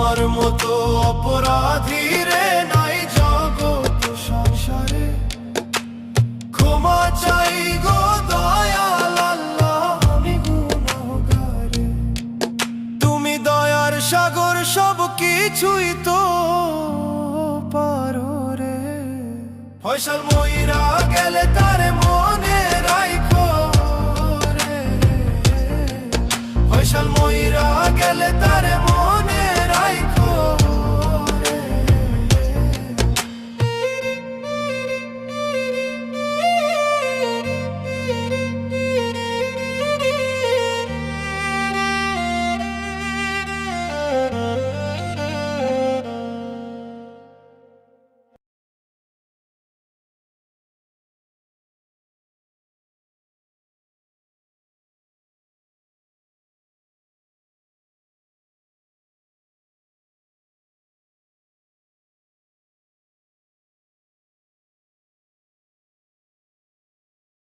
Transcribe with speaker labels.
Speaker 1: আমার মতো অপরাধী রে নাই জগৎ সংসারে। ক্ষমা চাই গো দয়াল আল্লাহ, আমি গুনাহগারে। তুমি দয়ার সাগর, সব কিছুই তো পারো রে। ফয়সাল মইরা গেলে তারে মনে রাইখো রে। ফয়সাল মইরা গেলে তারে